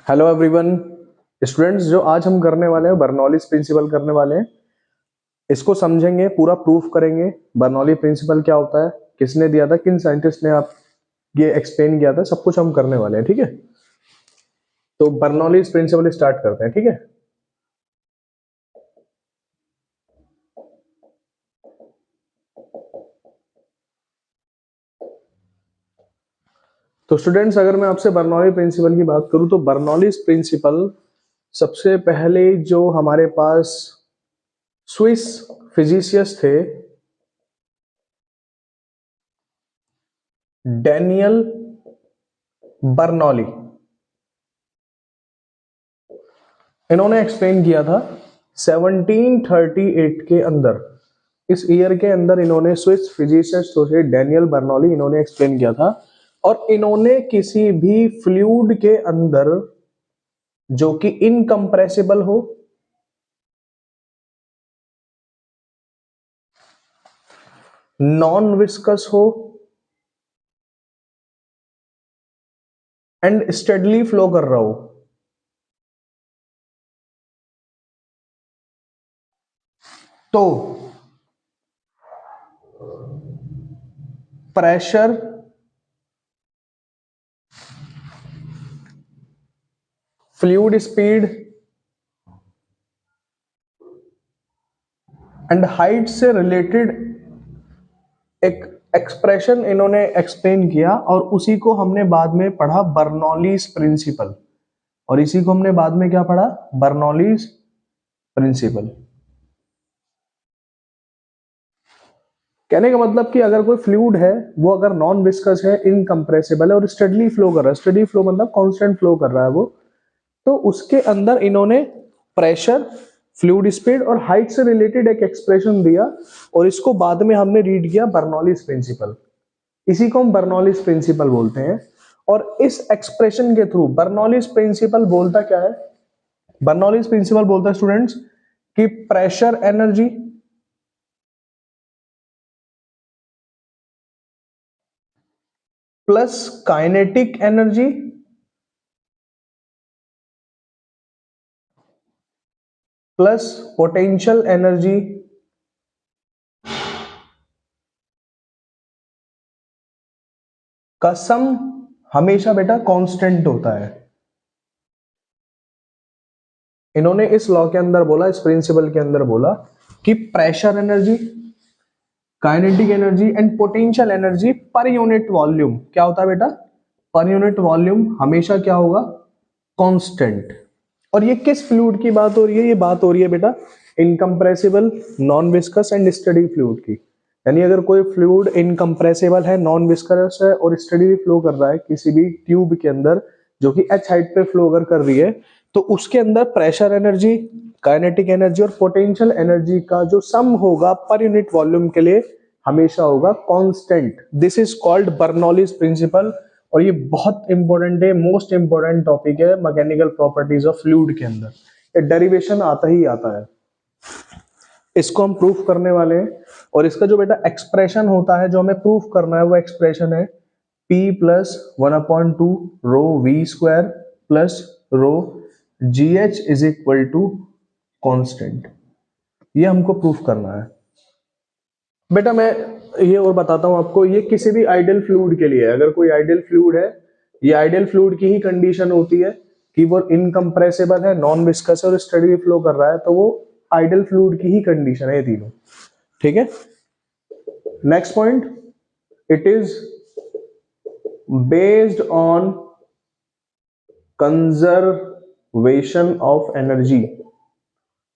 Hello everyone students, जो आज हम करने वाले हैं बर्नौलीज प्रिंसिपल करने वाले हैं। इसको समझेंगे, पूरा प्रूफ करेंगे। बर्नौली प्रिंसिपल क्या होता है, किसने दिया था, किन साइंटिस्ट ने आप ये एक्सप्लेन किया था, सब कुछ हम करने वाले हैं। ठीक है, तो बर्नौलीज प्रिंसिपल स्टार्ट करते हैं। ठीक है, तो स्टूडेंट्स अगर मैं आपसे बर्नौली प्रिंसिपल की बात करूं तो बर्नौलीज प्रिंसिपल सबसे पहले जो हमारे पास स्विस फिजिसिस्ट थे, डैनियल बर्नौली, इन्होंने एक्सप्लेन किया था 1738 के अंदर। इस ईयर के अंदर इन्होंने स्विस फिजिसिस्ट थे डैनियल बर्नौली, इन्होंने एक्सप्लेन किया था। और इन्होंने किसी भी फ्लूइड के अंदर जो कि इनकंप्रेसिबल हो, नॉन विस्कस हो एंड स्टेडली फ्लो कर रहा हो, तो pressure, fluid speed and height से रिलेटेड एक एक्सप्रेशन इन्होंने एक्सप्लेन किया, और उसी को हमने बाद में पढ़ा बर्नौलीज प्रिंसिपल। और इसी को हमने बाद में क्या पढ़ा, बर्नौलीज प्रिंसिपल। कहने का मतलब कि अगर कोई फ्लूइड है, वो अगर नॉन विस्कस है, इनकंप्रेसिबल है और स्टेडली फ्लो कर रहा है, स्टेडी फ्लो मतलब कांस्टेंट फ्लो कर रहा है वो, तो उसके अंदर इन्होंने प्रेशर, फ्लूइड स्पीड और हाइट से रिलेटेड एक एक्सप्रेशन दिया, और इसको बाद में हमने रीड किया बर्नौलीज प्रिंसिपल। इसी को हम बर्नौलीज प्रिंसिपल बोलते हैं। और इस एक्सप्रेशन के थ्रू बर्नौलीज प्रिंसिपल बोलता क्या है, बर्नौलीज प्रिंसिपल बोलता है स्टूडेंट्स कि pressure energy plus kinetic energy plus potential energy का सम हमेशा बेटा कांस्टेंट होता है। इन्होंने इस लॉ के अंदर बोला, इस प्रिंसिपल के अंदर बोला कि pressure energy, kinetic energy and potential energy per unit volume क्या होता है बेटा, पर यूनिट वॉल्यूम हमेशा क्या होगा, कांस्टेंट। और ये किस फ्लूइड की बात हो रही है, ये बात हो रही है बेटा incompressible, non viscous and steady fluid की। यानी अगर कोई फ्लूइड इनकंप्रेसिबल है, नॉन विस्कस है और स्टेडी फ्लो कर रहा है किसी भी ट्यूब के अंदर, जो कि एच हाइट पे फ्लो अगर कर रही है, तो उसके अंदर प्रेशर एनर्जी, काइनेटिक एनर्जी और पोटेंशियल एनर्जी का जो सम होगा पर यूनिट वॉल्यूम के लिए हमेशा होगा constant. This is called Bernoulli's principle. और ये बहुत इंपॉर्टेंट है, मोस्ट इंपॉर्टेंट टॉपिक है मैकेनिकल प्रॉपर्टीज ऑफ फ्लूइड के अंदर। ये डेरिवेशन आता ही आता है, इसको हम प्रूफ करने वाले हैं। और इसका जो बेटा एक्सप्रेशन होता है जो हमें प्रूफ करना है, वो एक्सप्रेशन है P plus 1/2 rho V square plus rho G H is equal to constant. ये हमको प्रूफ करना है बेटा। मैं ये और बताता हूं आपको, ये किसी भी आइडियल फ्लूइड के लिए है। अगर कोई आइडियल फ्लूइड है, ये आइडियल फ्लूइड की ही कंडीशन होती है कि वो इनकंप्रेसिबल है, नॉन विस्कस है और स्टेडी फ्लो कर रहा है, तो वो आइडियल फ्लूइड की ही कंडीशन है ये तीनों। ठीक है, next point, it is based on conservation of energy.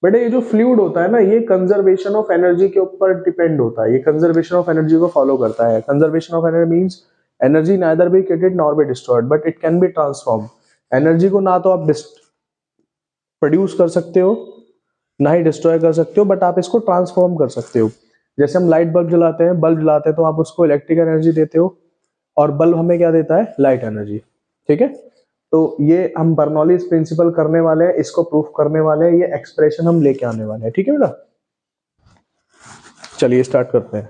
बेटा ये जो फ्लूइड होता है ना, ये कंजर्वेशन ऑफ एनर्जी के ऊपर डिपेंड होता है, ये कंजर्वेशन ऑफ एनर्जी को फॉलो करता है। Conservation of energy means energy neither be created nor be destroyed but it can be transform. Energy को ना तो आप प्रोड्यूस कर सकते हो, ना ही डिस्ट्रॉय कर सकते हो, बट आप इसको ट्रांसफॉर्म कर सकते हो। जैसे हम लाइट बल्ब जलाते हैं, बल्ब जलाते हैं तो आप उसको इलेक्ट्रिक एनर्जी देते हो, और बल्ब हमें क्या देता है, लाइट एनर्जी। ठीक है, तो ये हम बर्नौलीज प्रिंसिपल करने वाले हैं, इसको प्रूफ करने वाले हैं, ये एक्सप्रेशन हम लेके आने वाले हैं। ठीक है बेटा, चलिए स्टार्ट करते हैं।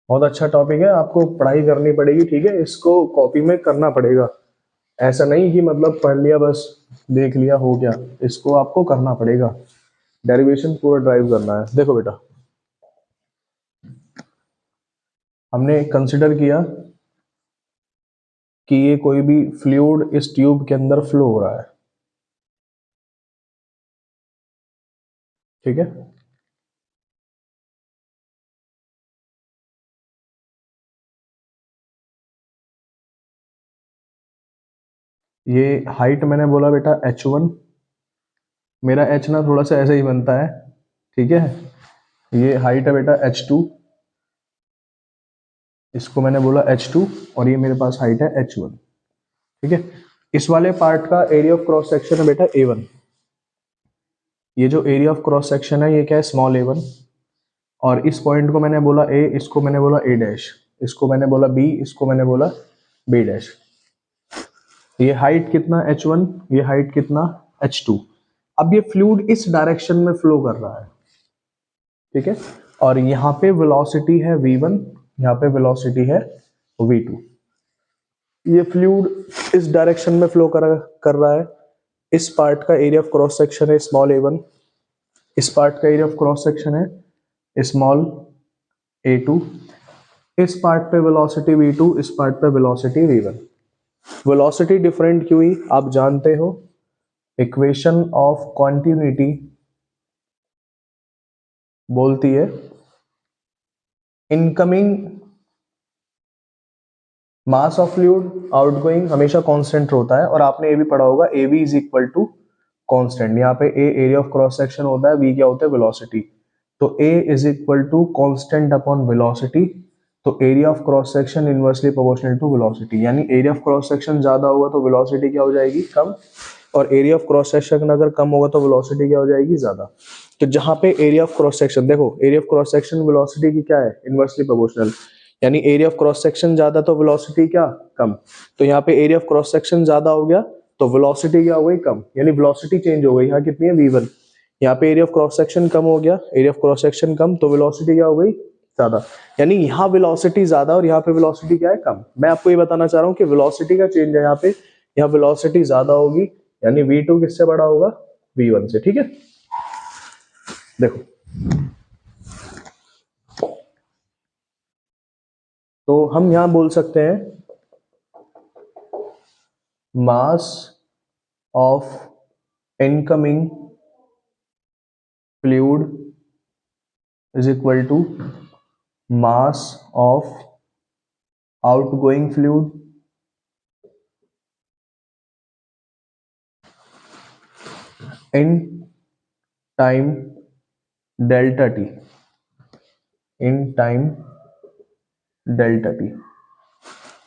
बहुत अच्छा टॉपिक है, आपको पढ़ाई करनी पड़ेगी, ठीक है, इसको कॉपी में करना पड़ेगा। ऐसा नहीं कि मतलब पढ़ लिया बस, देख लिया हो गया, इसको आपको करना पड़ेगा, डेरिवेशन पूरा ड्राइव करना है। देखो बेटा, हमने कंसिडर किया कि ये कोई भी फ्लूइड इस ट्यूब के अंदर फ्लो हो रहा है, ठीक है। ये हाइट मैंने बोला बेटा h1, मेरा h ना थोड़ा सा ऐसे ही बनता है, ठीक है। ये हाइट है बेटा h2, इसको मैंने बोला h2, और ये मेरे पास हाइट है h1, ठीक है। इस वाले पार्ट का एरिया ऑफ क्रॉस सेक्शन है बेटा a1। ये जो एरिया ऑफ क्रॉस सेक्शन है ये क्या है, स्मॉल a1। और इस पॉइंट को मैंने बोला a, इसको मैंने बोला a डैश, इसको मैंने बोला b, इसको मैंने बोला b डैश। ये हाइट कितना h1, ये हाइट कितना h2। अब ये फ्लूइड इस डायरेक्शन में फ्लो कर रहा है, ठीक है। और यहाँ पे वेलोसिटी है v1, यहाँ पे वेलोसिटी है v2। ये फ्लूइड इस डायरेक्शन में फ्लो कर रहा है। इस पार्ट का एरिया ऑफ क्रॉस सेक्शन है स्मॉल a1, इस पार्ट का एरिया ऑफ क्रॉस सेक्शन है स्मॉल a2। इस पार्ट पे वेलोसिटी v2, इस पार्ट पे वेलोसिटी v1। वेलोसिटी डिफरेंट क्यों हुई, आप जानते हो, इक्वेशन ऑफ कॉन्टिन्यूटी बोलती है incoming mass of fluid, outgoing हमेशा कांस्टेंट होता है। और आपने ये भी पढ़ा होगा A V is equal to constant. यहाँ पे A area of cross section होता है, वी क्या होता है, वेलोसिटी। तो A is equal to constant upon velocity. तो area of cross section inversely proportional to velocity, यानी एरिया ऑफ क्रॉस सेक्शन ज्यादा होगा तो वेलोसिटी क्या हो जाएगी, कम। और एरिया ऑफ क्रॉस सेक्शन अगर कम होगा तो वेलोसिटी क्या हो जाएगी, ज्यादा। तो जहां पे एरिया ऑफ क्रॉस सेक्शन, देखो area of cross section velocity की क्या है, इनवर्सली प्रोपोर्शनल, यानी एरिया ऑफ क्रॉस सेक्शन ज्यादा तो वेलोसिटी क्या, कम। तो यहाँ पे एरिया ऑफ क्रॉस सेक्शन ज्यादा हो गया तो वेलोसिटी क्या हो गई, कम, यानी वेलोसिटी चेंज हो गई। यहाँ कितनी है, v1। यहाँ पे एरिया ऑफ क्रॉस सेक्शन कम हो गया, एरिया ऑफ क्रॉस सेक्शन कम, तो वेलोसिटी क्या हो गई, ज्यादा। यानी यहाँ वेलोसिटी ज्यादा और यहाँ पे वेलोसिटी क्या है, कम। मैं आपको ये बताना चाह रहा हूँ कि वेलोसिटी का चेंज है यहाँ पे, यहाँ वेलोसिटी ज्यादा होगी, यानी v2 किससे बड़ा होगा, v1 से, ठीक है। देखो, तो हम यहां बोल सकते हैं mass of incoming fluid is equal to mass of outgoing fluid in time delta T, in time delta T.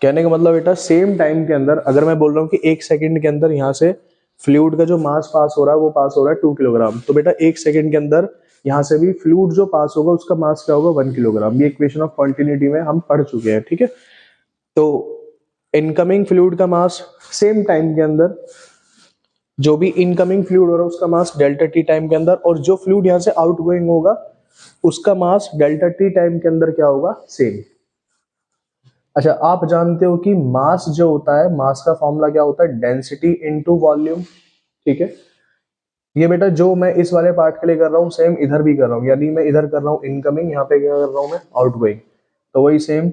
कहने का मतलब बेटा, सेम टाइम के अंदर अगर मैं बोल रहा हूं कि 1 सेकंड के अंदर यहां से फ्लूइड का जो मास पास हो रहा है वो पास हो रहा है 2 किलोग्राम, तो बेटा 1 सेकंड के अंदर यहां से भी फ्लूइड जो पास होगा उसका मास क्या होगा, 1 किलोग्राम। ये इक्वेशन ऑफ कॉन्टिन्यूटी में हम पढ़ चुके हैं, ठीक है। तो इनकमिंग फ्लूइड का मास सेम टाइम के अंदर, जो भी इनकमिंग फ्लूइड हो रहा है उसका मास डेल्टा टी टाइम के अंदर, और जो फ्लूइड यहां से आउटगोइंग होगा उसका मास डेल्टा टी टाइम के अंदर क्या होगा, सेम। अच्छा, आप जानते हो कि मास जो होता है, मास का फॉर्मूला क्या होता है, डेंसिटी इनटू वॉल्यूम, ठीक है। ये बेटा जो मैं इस वाले पार्ट के लिए कर रहा हूँ सेम इधर भी कर रहा हूँ, यानी मैं इधर कर रहा हूँ इनकमिंग, यहाँ पे क्या कर रहा हूँ मैं, आउटगोइंग। तो वही सेम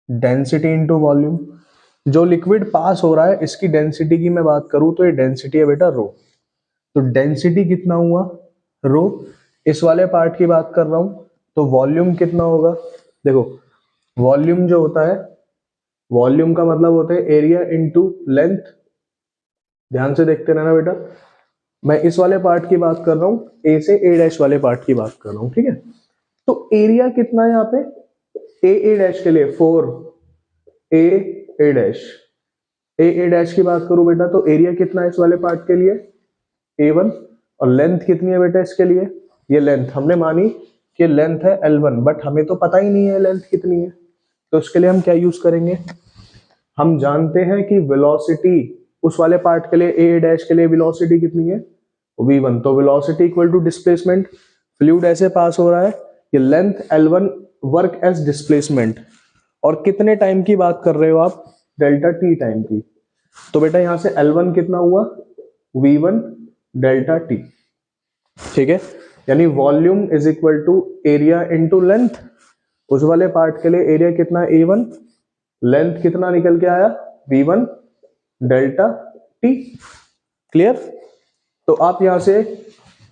डेंसिटी इनटू वॉल्यूम। जो लिक्विड पास हो रहा है इसकी डेंसिटी की मैं बात करूं तो ये डेंसिटी है बेटा रो। तो डेंसिटी कितना हुआ, रो। इस वाले पार्ट की बात कर रहा हूं तो वॉल्यूम कितना होगा, देखो वॉल्यूम जो होता है, वॉल्यूम का मतलब होता है एरिया इनटू लेंथ। ध्यान से देखते रहना बेटा, मैं इस वाले पार्ट की बात कर रहा हूं, ए से ए डैश वाले पार्ट की बात कर रहा हूं, ठीक है। तो एरिया कितना है यहाँ पे, ए डैश के लिए 4, ए डैश, ए डैश की बात करूं बेटा तो एरिया कितना है इस वाले पार्ट के लिए, a1। और लेंथ कितनी है बेटा इसके लिए, ये लेंथ हमने मानी कि लेंथ है L1, बट हमें तो पता ही नहीं है लेंथ कितनी है। तो उसके लिए हम क्या यूज करेंगे, हम जानते हैं कि वेलोसिटी उस वाले पार्ट के लिए ए डैश के लिए वेलोसिटी कितनी है, v1। तो velocity equal to displacement, fluid ऐसे पास हो रहा है, ये length L1 work as displacement, और कितने टाइम की बात कर रहे हो आप, डेल्टा टी टाइम की। तो बेटा यहां से L1 कितना हुआ, V1 डेल्टा टी, ठीक है। यानी volume is equal to area into length. उस वाले पार्ट के लिए एरिया कितना A1, लेंथ कितना निकल के आया V1 डेल्टा टी। क्लियर। तो आप यहां से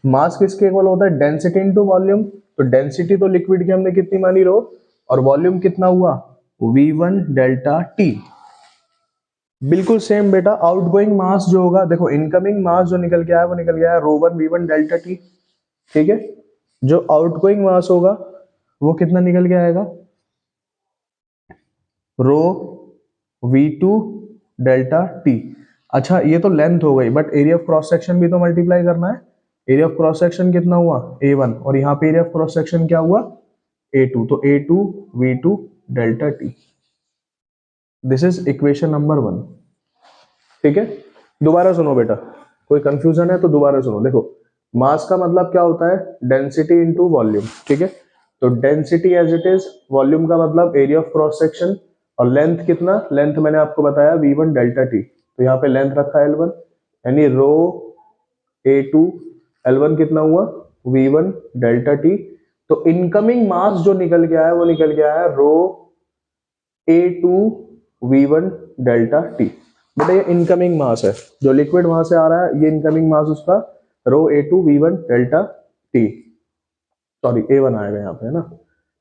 मास किसके इक्वल होता है, डेंसिटी इनटू वॉल्यूम। तो डेंसिटी तो लिक्विड की हमने कितनी मानी रो, और वॉल्यूम कितना हुआ V1 डेल्टा टी। बिल्कुल सेम बेटा आउटगोइंग मास जो होगा, देखो इनकमिंग मास जो निकल के आया वो निकल गया रो1 V1 डेल्टा टी, ठीक है। जो आउटगोइंग मास होगा वो कितना निकल के आएगा, रो V2 डेल्टा टी। अच्छा ये तो लेंथ हो गई, but area of cross section भी तो मल्टीप्लाई करना है। एरिया ऑफ क्रॉस सेक्शन कितना हुआ A1, और यहाँ पे एरिया ऑफ क्रॉस सेक्शन क्या हुआ A2, तो A2 V2 delta T. This is equation number 1, ठीक है। दोबारा सुनो बेटा, कोई कंफ्यूजन है तो दोबारा सुनो। देखो मास का मतलब क्या होता है, डेंसिटी इनटू वॉल्यूम, ठीक है। तो density as it is, volume का मतलब एरिया ऑफ क्रॉस सेक्शन, और लेंथ कितना, लेंथ मैंने आपको बताया V1 डेल्टा टी। तो यहाँ पे लेंथ रखा है L1, यानी रो A2, L1 कितना हुआ V1 डेल्टा टी। तो इनकमिंग मास जो निकल गया है वो निकल गया है रो A2 V1 डेल्टा टी। बेटा ये इनकमिंग मास है, जो लिक्विड वहां से आ रहा है, ये इनकमिंग मास उसका रो A2 V1 delta T, sorry A1 आएगा यहाँ पे, है ना,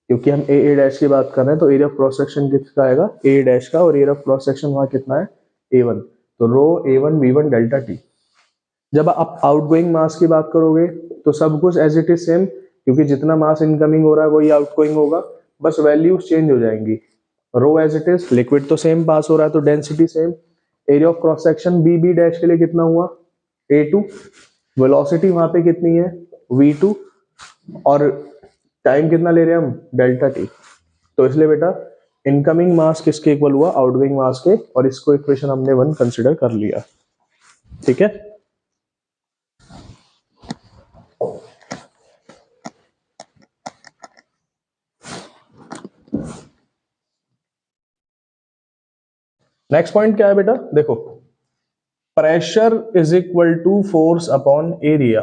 क्योंकि हम ए डैश की बात कर रहे हैं। तो एरिया ऑफ क्रॉस सेक्शन किसका आएगा ए डैश का, और एरिया ऑफ क्रॉस सेक्शन वहां कितना है A1, तो रो A1 V1 डेल्टा टी। जब आप आउटगोइंग मास की बात करोगे तो सब कुछ एज इट इज सेम, क्योंकि जितना मास इनकमिंग हो रहा है वही आउटगोइंग होगा, बस वैल्यूज चेंज हो जाएंगी। Rho as it is, liquid तो सेम पास हो रहा है तो density same. Area of cross section B B dash के लिए कितना हुआ A2, वेलोसिटी वहां पे कितनी है V2, और टाइम कितना ले रहे हैं हम डेल्टा टी। तो इसलिए बेटा इनकमिंग मास किसके इक्वल हुआ, आउटगोइंग मास के, और इसको इक्वेशन हमने 1 कंसिडर कर लिया, ठीक है। नेक्स्ट पॉइंट क्या है बेटा, देखो pressure is equal to force upon area.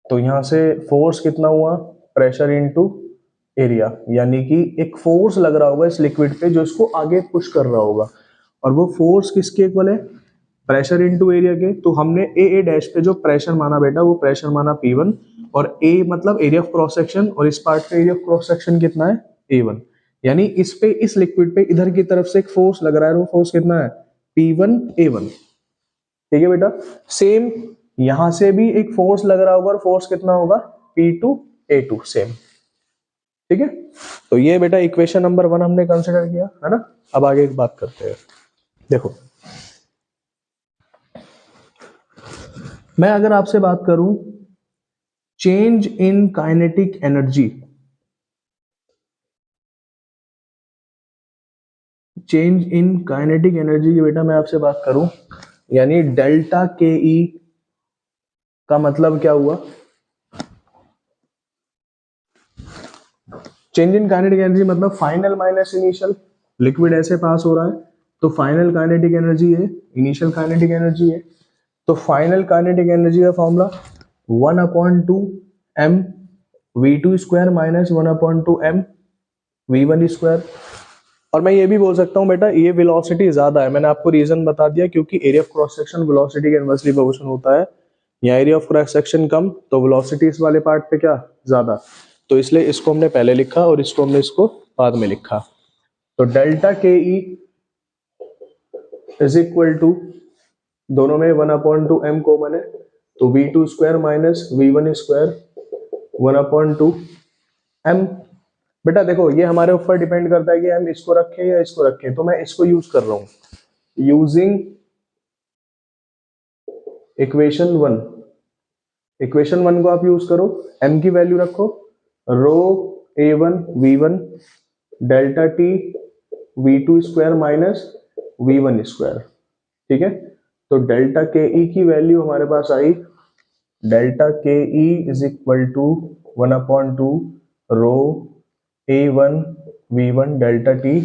तो यहां से फोर्स कितना हुआ, प्रेशर इनटू एरिया, यानी कि एक फोर्स लग रहा होगा इस लिक्विड पे जो इसको आगे पुश कर रहा होगा, और वो फोर्स किसके इक्वल है, प्रेशर इनटू एरिया के। तो हमने ए डैश पे जो प्रेशर माना बेटा वो प्रेशर माना P1, और ए मतलब एरिया ऑफ क्रॉस सेक्शन, और इस पार्ट पे एरिया ऑफ क्रॉस सेक्शन कितना है A1। यानी इस पे, इस लिक्विड पे इधर की तरफ से एक फोर्स लग रहा है, वो फोर्स कितना है P1 A1, ठीक है बेटा। सेम यहां से भी एक फोर्स लग रहा होगा, और फोर्स कितना होगा P2 A2 सेम, ठीक है। तो ये बेटा इक्वेशन नंबर 1 हमने कंसिडर किया, है ना। अब आगे एक बात करते हैं। देखो मैं अगर आपसे बात करूं change in kinetic energy, change in kinetic energy की बेटा मैं आपसे बात करूं, यानी डेल्टा के ई का मतलब क्या हुआ, चेंज इन काइनेटिक एनर्जी मतलब फाइनल माइनस इनिशियल। लिक्विड ऐसे पास हो रहा है तो फाइनल काइनेटिक एनर्जी है, इनिशियल काइनेटिक एनर्जी है। तो फाइनल काइनेटिक एनर्जी का formula 1/2 m V2 square minus 1/2 m V1 square. और मैं ये भी बोल सकता हूँ बेटा ये वेलोसिटी ज्यादा है, मैंने आपको रीजन बता दिया, क्योंकि area of cross section velocity के इनवर्सली प्रोपोर्शनल होता है। या एरिया ऑफ क्रॉस सेक्शन कम तो वेलोसिटी इस वाले पार्ट पे क्या ज्यादा, तो इसलिए इसको हमने पहले लिखा और इसको हमने इसको बाद में लिखा। तो delta K E is equal to, दोनों में 1/2 m कॉमन है, तो V2 square minus V1 square 1/2 m। बेटा देखो ये हमारे ऊपर डिपेंड करता है कि हम इसको रखें या इसको रखें, तो मैं इसको यूज कर रहा हूं यूजिंग इक्वेशन 1। इक्वेशन 1 को आप यूज करो, m की वैल्यू रखो रो A1 V1 delta T V2 square minus V1 square, ठीक है। तो डेल्टा के ई की वैल्यू हमारे पास आई, delta K E is equal to 1/2 rho A1 V1 delta T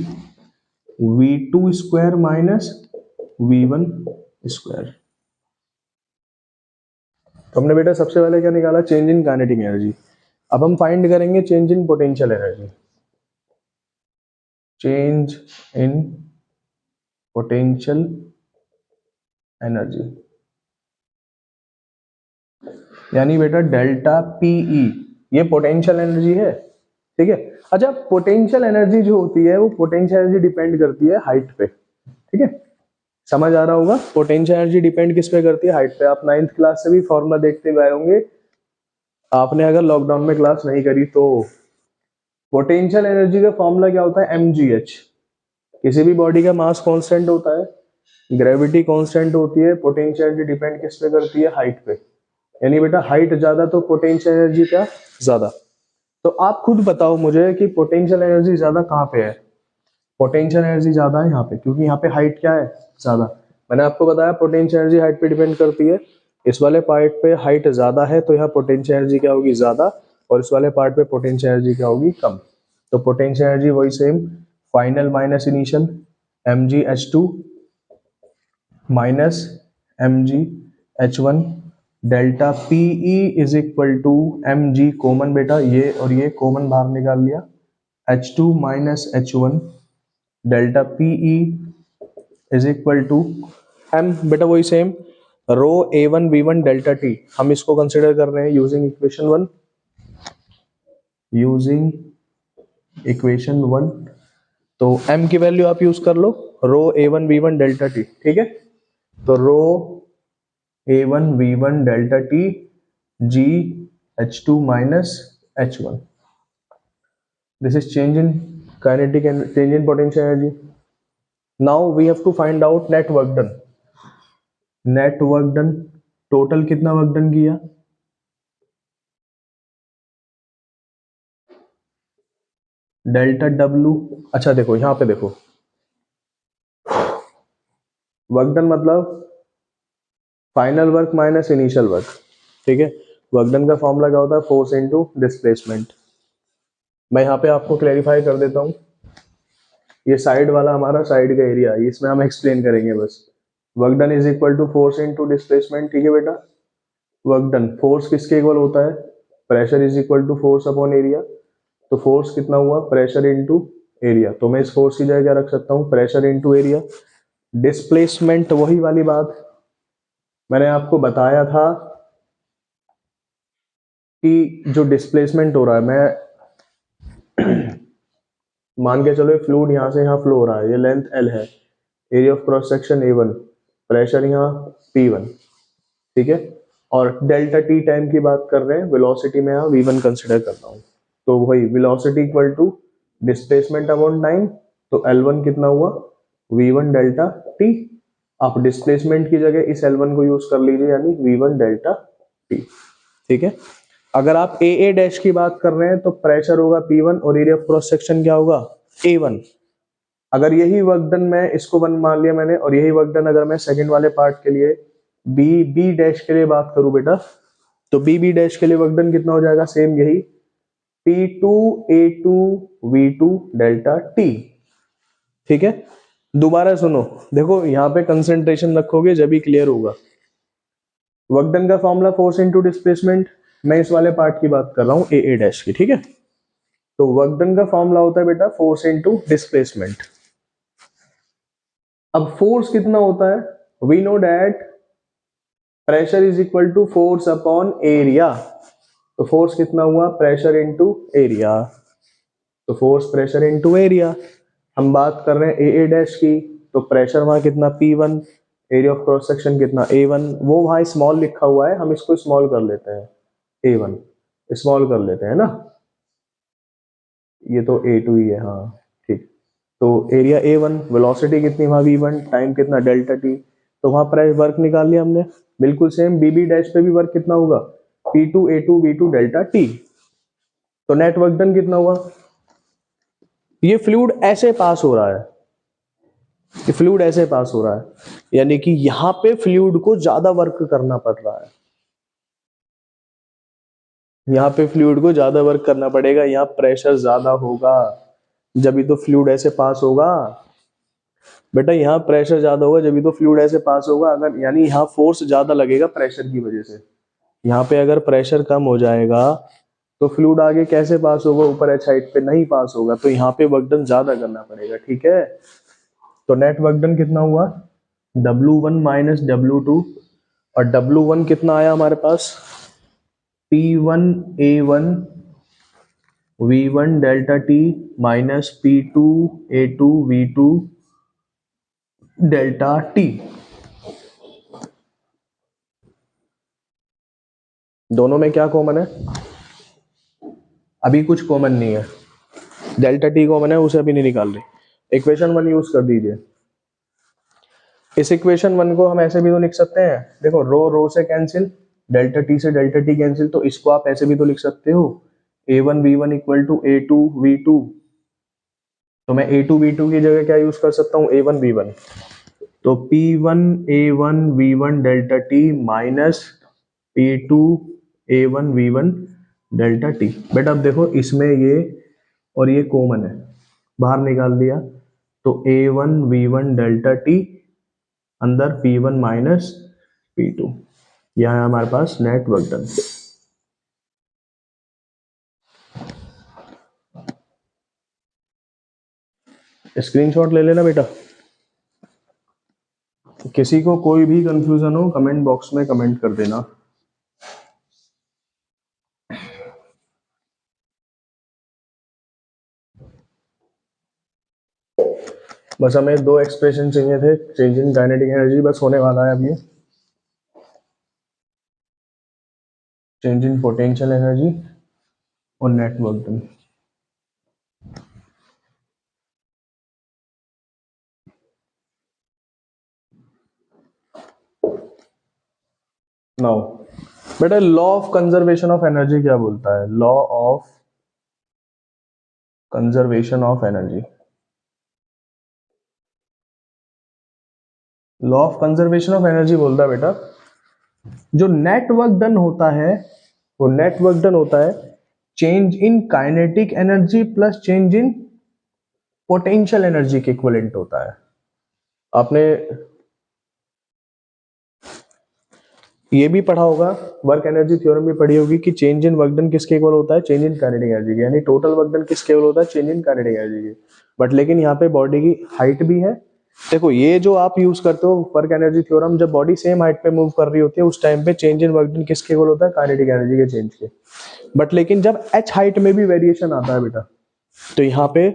V2 square minus V1 square. तो हमने बेटा सबसे पहले क्या निकाला, चेंज इन काइनेटिक एनर्जी। अब हम फाइंड करेंगे change in potential energy. Change in potential energy यानी बेटा डेल्टा पीई, ये पोटेंशियल एनर्जी है, ठीक है। अच्छा, पोटेंशियल एनर्जी जो होती है वो पोटेंशियल एनर्जी डिपेंड करती है हाइट पे, ठीक है। समझ आ रहा होगा, पोटेंशियल एनर्जी डिपेंड किस पे करती है, हाइट पे। आप 9th क्लास से भी फॉर्मूला देखते हुए आए होंगे, आपने अगर लॉकडाउन में क्लास नहीं करी तो। पोटेंशियल एनर्जी का फॉर्मूला क्या होता है, mgh। किसी भी बॉडी का मास कांस्टेंट होता है, ग्रेविटी कांस्टेंट होती है, पोटेंशियल एनर्जी डिपेंड किस पे करती है, हाइट पे। यानी बेटा हाइट ज्यादा तो पोटेंशियल एनर्जी क्या ज्यादा। तो आप खुद बताओ मुझे कि पोटेंशियल एनर्जी ज्यादा कहाँ पे है। पोटेंशियल एनर्जी ज्यादा है यहाँ पे, क्योंकि यहाँ पे हाइट क्या है, ज्यादा। मैंने आपको बताया पोटेंशियल एनर्जी हाइट पे डिपेंड करती है। इस वाले पार्ट पे हाइट ज्यादा है तो यहाँ पोटेंशियल एनर्जी क्या होगी, ज्यादा। और इस वाले पार्ट पे पोटेंशियल एनर्जी क्या होगी, कम। तो पोटेंशियल एनर्जी वही same, final minus initial, mgh2 minus mgh1 delta PE is equal to mg, common बेटा ये और ये कॉमन बाहर निकाल लिया, h2 minus h1 delta PE is equal to m, बेटा वही सेम, रो a1 v1 डेल्टा t। हम इसको कंसिडर कर रहे हैं यूजिंग इक्वेशन 1, यूजिंग इक्वेशन 1। तो m की वैल्यू आप यूज कर लो, रो a1 v1 डेल्टा t, ठीक है। तो रो a1 v1 delta t g h2 minus h1, this is change in kinetic and change in potential energy. Now we have to find out net work done। net work done, total कितना work done किया, delta W. अच्छा देखो यहां पे देखो, work done मतलब final work minus initial work, ठीक है। वर्क डन का फॉर्मूला क्या होता है, फोर्स इनटू डिस्प्लेसमेंट। मैं यहाँ पे आपको क्लैरिफाई कर देता हूँ, ये साइड वाला हमारा साइड का एरिया है, इसमें हम एक्सप्लेन करेंगे बस। Work done is equal to force into displacement, ठीक है बेटा। वर्क डन फोर्स किसके इक्वल होता है, pressure is equal to force upon area. तो फोर्स कितना हुआ, प्रेशर इनटू एरिया। तो मैं इस फोर्स की जगह क्या रख सकता हूँ, प्रेशर इनटू एरिया। डिस्प्लेसमेंट वही वाली बात मैंने आपको बताया था कि जो डिस्प्लेसमेंट हो रहा है, मैं मान के चलो फ्लूइड यहाँ से यहाँ फ्लो हो रहा है, ये लेंथ L है, area of cross section A1, pressure यहाँ P1, ठीक है। और डेल्टा टी टाइम की बात कर रहे हैं, वेलोसिटी में यहाँ V1 कंसिडर कर रहा हूँ। तो वही velocity equal to displacement upon time. तो L1 कितना हुआ, V1 डेल्टा टी। आप डिस्प्लेसमेंट की जगह इस L1 को यूज कर लीजिए, यानी V1 डेल्टा टी, ठीक है। अगर आप ए डैश की बात कर रहे हैं तो प्रेशर होगा P1 और एरिया ऑफ क्रॉस सेक्शन क्या होगा, A1। अगर यही वर्क डन, मैं इसको 1 मान लिया मैंने, और यही वर्क डन अगर मैं सेकंड वाले पार्ट के लिए बी डैश के लिए बात करूं बेटा, तो बी डैश के लिए वर्क डन कितना हो जाएगा, सेम यही P2 A2 V2 delta T, ठीक है। दोबारा सुनो, देखो यहाँ पे कंसंट्रेशन रखोगे जब ही क्लियर होगा। वर्क डन का फॉर्मूला फोर्स इनटू डिस्प्लेसमेंट, मैं इस वाले पार्ट की बात कर रहा हूं ए डैश की, ठीक है। तो वर्क डन का फॉर्मूला होता है बेटा फोर्स इनटू डिस्प्लेसमेंट। अब फोर्स कितना होता है, we know that pressure is equal to force upon area. तो फोर्स कितना हुआ, प्रेशर इनटू एरिया। तो फोर्स प्रेशर इनटू एरिया। हम बात कर रहे हैं ए डैश की, तो प्रेशर वहां कितना P1, area of cross section कितना A1, वो वहां स्मॉल लिखा हुआ है, हम इसको स्मॉल कर लेते हैं, A1 स्मॉल कर लेते हैं ना, ये तो A2 ही है, हाँ ठीक। तो एरिया A1, वेलोसिटी कितनी वहां V1, टाइम कितना डेल्टा टी। तो वहां प्राइस वर्क निकाल लिया हमने। बिल्कुल सेम बीबी डैश पे भी वर्क कितना होगा, P2 A2 V2 delta T. तो नेट वर्क डन कितना हुआ, ये फ्लूइड ऐसे पास हो रहा है, ये फ्लूइड ऐसे पास हो रहा है, यानी कि यहां पे फ्लूइड को ज्यादा वर्क करना पड़ रहा है। यहाँ पे फ्लूइड को ज्यादा वर्क करना पड़ेगा, यहाँ प्रेशर ज्यादा होगा, जब भी तो फ्लूइड ऐसे पास होगा बेटा, यहाँ प्रेशर ज्यादा होगा जब भी तो फ्लूइड ऐसे पास होगा। अगर यानी यहाँ फोर्स ज्यादा लगेगा प्रेशर की वजह से, यहाँ पे अगर प्रेशर कम हो जाएगा तो फ्लूइड आगे कैसे पास होगा, ऊपर एच हाइट पे नहीं पास होगा, तो यहाँ पे वर्क डन ज्यादा करना पड़ेगा। ठीक है, तो नेट वर्क डन कितना हुआ, W1 माइनस W2, और W1 कितना आया हमारे पास, P1A1 V1 delta T minus P2A2 V2 delta T. दोनों में क्या कॉमन है, अभी कुछ कॉमन नहीं है, डेल्टा टी कॉमन है, उसे अभी नहीं निकाल रहे। इक्वेशन 1 यूज कर दीजिए। इस इक्वेशन 1 को हम ऐसे भी तो लिख सकते हैं, देखो रो रो से कैंसिल, डेल्टा टी से डेल्टा टी कैंसिल, तो इसको आप ऐसे भी तो लिख सकते हो, A1 V1 equal to A2 V2। तो मैं A2 V2 की जगह क्या यूज कर सकता हूँ, A1 V1। तो P1A1 V1 delta T minus P2A1 V1 delta T. बेटा अब देखो इसमें ये और ये कॉमन है, बाहर निकाल दिया, तो A1 V1 डेल्टा टी अंदर P1 माइनस P2, यह है हमारे पास नेट वर्क डन। स्क्रीनशॉट ले लेना बेटा, किसी को कोई भी कंफ्यूजन हो कमेंट बॉक्स में कमेंट कर देना। बस हमें दो एक्सप्रेशन चाहिए थे, चेंज इन काइनेटिक एनर्जी, बस होने वाला है अब ये, चेंज इन पोटेंशियल एनर्जी और नेट वर्क डन। नाउ बेटा law of conservation of energy क्या बोलता है, law of conservation of energy, law of conservation of energy बोलता है बेटा, जो नेट वर्क डन होता है वो नेट वर्क डन होता है change in kinetic energy plus change in potential energy के इक्विवेलेंट होता है। आपने ये भी पढ़ा होगा, वर्क एनर्जी थ्योरम भी पढ़ी होगी कि चेंज इन वर्क डन किसके इक्वल होता है, चेंज इन काइनेटिक एनर्जी के, यानी टोटल वर्क डन किसके इक्वल होता है, चेंज इन काइनेटिक एनर्जी के। बट लेकिन यहाँ पे बॉडी की हाइट भी है, देखो ये जो आप यूज करते हो वर्क एनर्जी थ्योरम, जब बॉडी सेम हाइट पे मूव कर रही होती है उस टाइम पे चेंज इन वर्क डन किसके इक्वल होता है, काइनेटिक एनर्जी के चेंज के। बट लेकिन जब एच हाइट में भी वेरिएशन आता है बेटा, तो यहाँ पे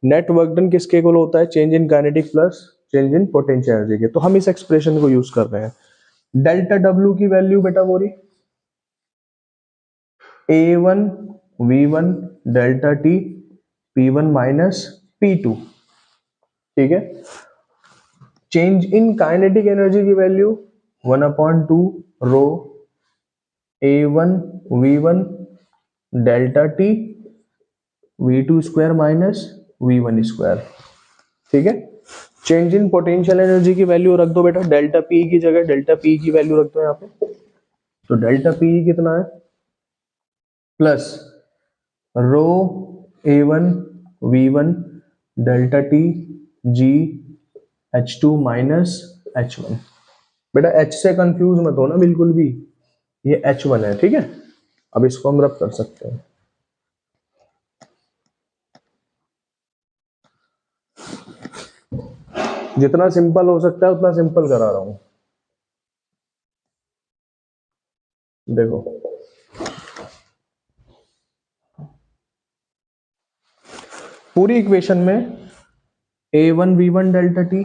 नेट वर्क डन किसके इक्वल होता है, change in kinetic plus change in potential energy के। तो हम इस एक्सप्रेशन को यूज कर रहे हैं। डेल्टा डब्ल्यू की वैल्यू बेटा बोली A1 V1 delta T P1 minus P2। ठीक है, चेंज इन काइनेटिक एनर्जी की value 1/2 rho A1 V1 delta T V2 square minus V1 square. ठीक है, चेंज इन पोटेंशियल एनर्जी की वैल्यू रख दो बेटा, डेल्टा पी की जगह डेल्टा पी की वैल्यू रख दो यहाँ पे, तो डेल्टा पी कितना है, प्लस रो A1 V1 delta T G H2 minus H1। बेटा H से कंफ्यूज मत हो ना बिल्कुल भी, ये H1 है। ठीक है, अब इसको हम रब कर सकते हैं, जितना सिंपल हो सकता है उतना सिंपल करा रहा हूं। देखो पूरी इक्वेशन में A1 V1 delta T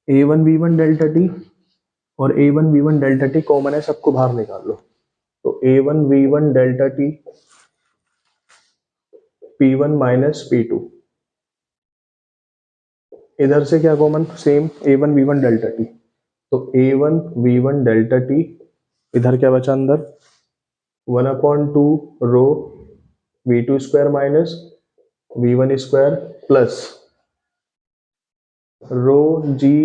A1 V1 delta T और A1 V1 delta T common है, सबको बाहर निकाल लो, तो A1 V1 delta T P1 minus P2, इधर से क्या common, same A1 V1 delta T, तो A1 V1 डेल्टा टी, इधर क्या बचा अंदर 1/2 rho V2 square minus V1 square plus rho g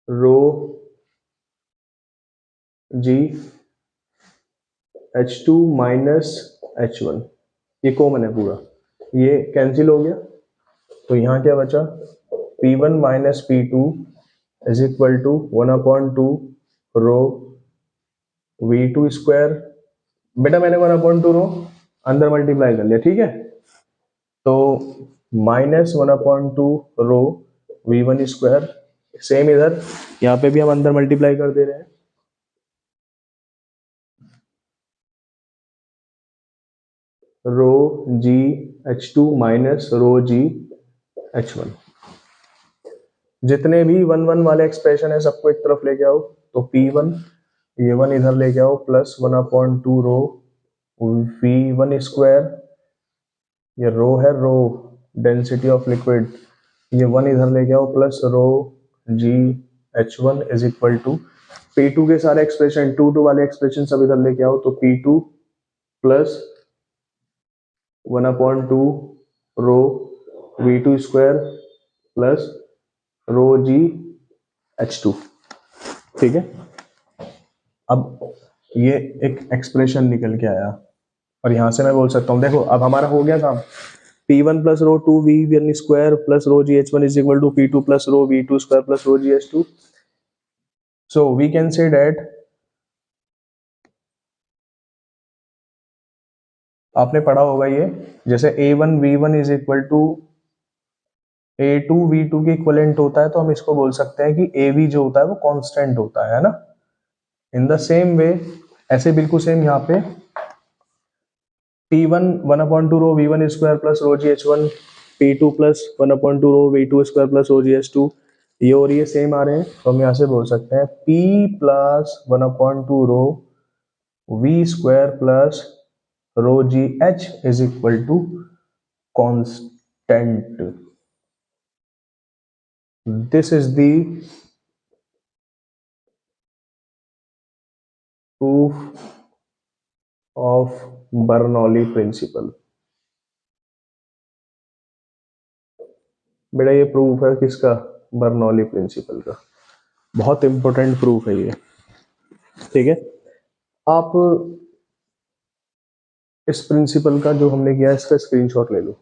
rho जी H2 माइनस H1, ये कॉमन है पूरा, ये कैंसिल हो गया, तो यहाँ क्या बचा, P1 minus P2 is equal to 1/2 rho V2 square. बेटा मैंने 1/2 रो अंदर मल्टीप्लाई कर लिया, ठीक है, तो माइनस 1/2 रो V1 स्क्वायर, सेम इधर यहाँ पे भी हम अंदर मल्टीप्लाई कर दे रहे हैं, रो जी H2 minus rho G H1। जितने भी 1 1 वाले एक्सप्रेशन है सबको एक तरफ लेके आओ, तो P1 ये 1 इधर लेके आओ प्लस 1/2 रो V1 स्क्वायर, ये रो है, रो डेंसिटी ऑफ लिक्विड, ये 1 इधर लेके आओ plus rho G H1 is equal to P2 के सारे एक्सप्रेशन 2 2 वाले एक्सप्रेशन सब इधर लेके आओ, तो P2 plus 1/2 rho V2 square plus rho जी H2, ठीक है। अब ये एक एक्सप्रेशन निकल के आया और यहां से मैं बोल सकता हूं, देखो अब हमारा हो गया काम, P1 plus rho 2 V1 square plus rho G H1 is equal to P2 plus rho V2 square plus rho ji H2। So we can say that, आपने पढ़ा होगा ये, जैसे A1 V1 is equal to A2 V2 के equivalent होता है, तो हम इसको बोल सकते हैं कि AV जो होता है वो कांस्टेंट होता है ना। इन द सेम वे, ऐसे बिल्कुल सेम यहाँ पे P1 1/2 रो V1 square plus rho G H1, P2 plus 1/2 rho V2 square plus rho जी H2, ये और ये सेम आ रहे हैं, तो हम यहाँ से बोल सकते हैं P plus 1/2 rho V square plus rho G H is equal to constant. This is the proof of Bernoulli principle। बेटा ये प्रूफ है किसका, बर्नौली प्रिंसिपल का, बहुत इंपॉर्टेंट प्रूफ है ये, ठीक है। आप इस प्रिंसिपल का जो हमने किया इसका स्क्रीनशॉट ले लो।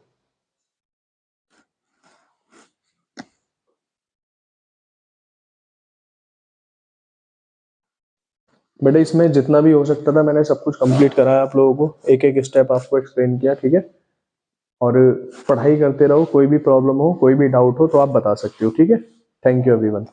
बेटा इसमें जितना भी हो सकता था मैंने सब कुछ कंप्लीट कराया आप लोगों को, एक एक स्टेप आपको एक्सप्लेन किया, ठीक है। और पढ़ाई करते रहो, कोई भी प्रॉब्लम हो कोई भी डाउट हो तो आप बता सकते हो, ठीक है। Thank you everyone.